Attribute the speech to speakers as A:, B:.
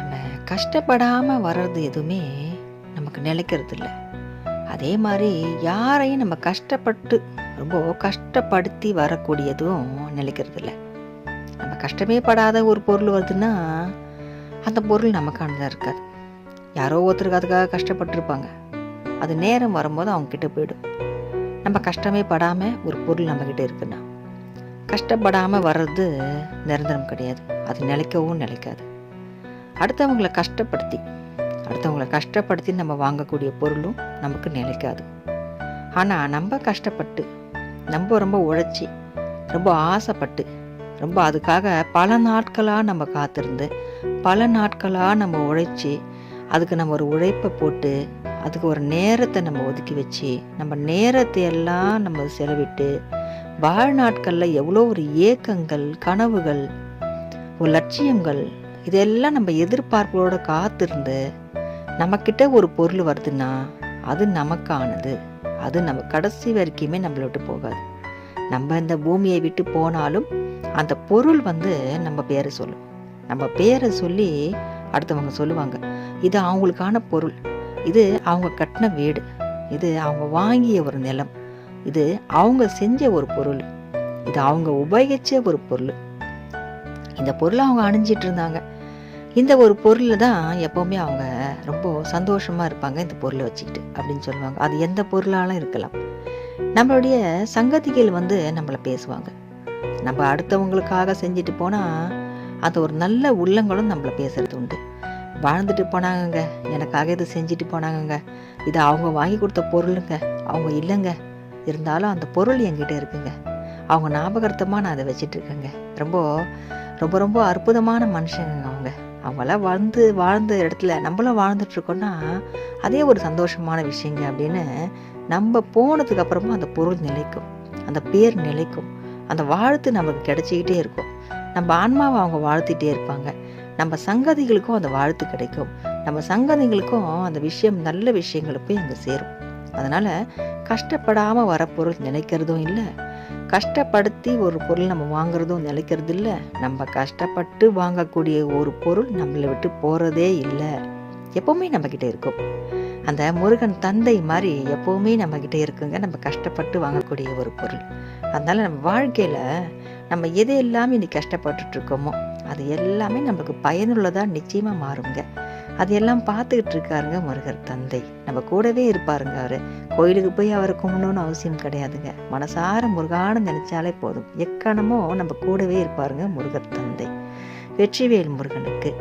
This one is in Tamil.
A: நம்ம கஷ்டப்படாமல் வர்றது எதுவுமே நமக்கு நிலைக்கிறது இல்லை. அதே மாதிரி யாரையும் நம்ம கஷ்டப்பட்டு ரொம்ப கஷ்டப்படுத்தி வரக்கூடியதும் நிலைக்கிறது இல்லை. நம்ம கஷ்டமே படாத ஒரு பொருள் வருதுன்னா அந்த பொருள் நமக்கானதாக இருக்காது. யாரோ ஒருத்தருக்கு அதுக்காக கஷ்டப்பட்டுருப்பாங்க. அது நேரம் வரும்போது அவங்கக்கிட்ட போயிடும். நம்ம கஷ்டமே படாமல் ஒரு பொருள் நம்மக்கிட்ட இருக்குன்னா கஷ்டப்படாமல் வர்றது நிரந்தரம் கிடையாது. அது நிலைக்கவும் நிலைக்காது. அடுத்தவங்களை கஷ்டப்படுத்தி நம்ம வாங்கக்கூடிய பொருளும் நமக்கு நிலைக்காது. ஆனால் நம்ம கஷ்டப்பட்டு ரொம்ப உழைச்சி ரொம்ப ஆசைப்பட்டு ரொம்ப அதுக்காக பல நாட்களாக நம்ம காத்திருந்து பல நாட்களாக நம்ம உழைச்சி அதுக்கு நம்ம ஒரு உழைப்பை போட்டு அதுக்கு ஒரு நேரத்தை நம்ம ஒதுக்கி வச்சு நம்ம நேரத்தை எல்லாம் நம்ம செலவிட்டு வாழ்நாட்களில் எவ்வளோ ஒரு ஏக்கங்கள், கனவுகள், ஒரு லட்சியங்கள், இதெல்லாம் நம்ம எதிர்பார்ப்புகளோட காத்திருந்து நம்மக்கிட்ட ஒரு பொருள் வருதுன்னா அது நமக்கானது. அது நம்ம கடைசி வரைக்குமே நம்மளை விட்டு போகாது. நம்ம இந்த பூமியை விட்டு போனாலும் அந்த பொருள் நம்ம பேரை சொல்லும். நம்ம பேரை சொல்லி அடுத்தவங்க சொல்லுவாங்க, இது அவங்களுக்கான பொருள், இது அவங்க கட்டின வீடு, இது அவங்க வாங்கிய ஒரு நிலம், இது அவங்க செஞ்ச ஒரு பொருள், இது அவங்க உபயோகிச்ச ஒரு பொருள், இந்த பொருளை அவங்க அணிஞ்சிட்டு இருந்தாங்க, இந்த ஒரு பொருளில் தான் எப்போவுமே அவங்க ரொம்ப சந்தோஷமாக இருப்பாங்க இந்த பொருளை வச்சுக்கிட்டு அப்படின்னு சொல்லுவாங்க. அது எந்த பொருளாலும் இருக்கலாம். நம்மளுடைய சங்கதிகள் நம்மளை பேசுவாங்க. நம்ம அடுத்தவங்களுக்காக செஞ்சுட்டு போனால் அது ஒரு நல்ல உள்ளங்களும் நம்மளை பேசுறது உண்டு. வாழ்ந்துட்டு போனாங்கங்க, எனக்காக இது செஞ்சுட்டு போனாங்கங்க, இது அவங்க வாங்கி கொடுத்த பொருளுங்க, அவங்க இல்லைங்க, இருந்தாலும் அந்த பொருள் என்கிட்ட இருக்குங்க, அவங்க ஞாபகார்த்தமாக நான் அதை வச்சிட்ருக்கேங்க. ரொம்ப ரொம்ப ரொம்ப அற்புதமான மனுஷங்க அவங்களாம் வாழ்ந்த இடத்துல நம்மளும் வாழ்ந்துட்டுருக்கோன்னா அதே ஒரு சந்தோஷமான விஷயங்க அப்படின்னு நம்ம போனதுக்கு அப்புறமா அந்த பொருள் நிலைக்கும், அந்த பேர் நிலைக்கும், அந்த வாழ்த்து நமக்கு கிடைச்சிக்கிட்டே இருக்கும். நம்ம ஆன்மாவை அவங்க வாழ்த்திட்டே இருப்பாங்க. நம்ம சங்கதிகளுக்கும் அந்த வாழ்த்து கிடைக்கும். நம்ம சங்கதிகளுக்கும் அந்த விஷயம், நல்ல விஷயங்களை போய் அங்கே சேரும். அதனால் கஷ்டப்படாமல் வர பொருள் நிலைக்கிறதும் இல்லை, கஷ்டப்படுத்தி ஒரு பொருள் நம்ம வாங்குறதும் நிலைக்கிறது இல்லை. நம்ம கஷ்டப்பட்டு வாங்கக்கூடிய ஒரு பொருள் நம்மளை விட்டு போகிறதே இல்லை, எப்போவுமே நம்மக்கிட்ட இருக்கும். அந்த முருகன் தந்தை மாதிரி எப்போவுமே நம்மக்கிட்ட இருக்குங்க நம்ம கஷ்டப்பட்டு வாங்கக்கூடிய ஒரு பொருள். அதனால் நம்ம வாழ்க்கையில் நம்ம எது எல்லாமே இன்னைக்கு கஷ்டப்பட்டுட்ருக்கோமோ அது எல்லாமே நம்மளுக்கு பயனுள்ளதாக நிச்சயமாக மாறுங்க. அது எல்லாம் பார்த்துக்கிட்டு இருக்காருங்க முருகர் தந்தை. நம்ம கூடவே இருப்பாருங்க. அவர் கோயிலுக்கு போய் அவரை கும்பிடணும்னு அவசியம் கிடையாதுங்க. மனசார முருகான்னு நினைச்சாலே போதும், எக்கணமோ நம்ம கூடவே இருப்பாருங்க முருகர் தந்தை. வெற்றிவேல் முருகனுக்கு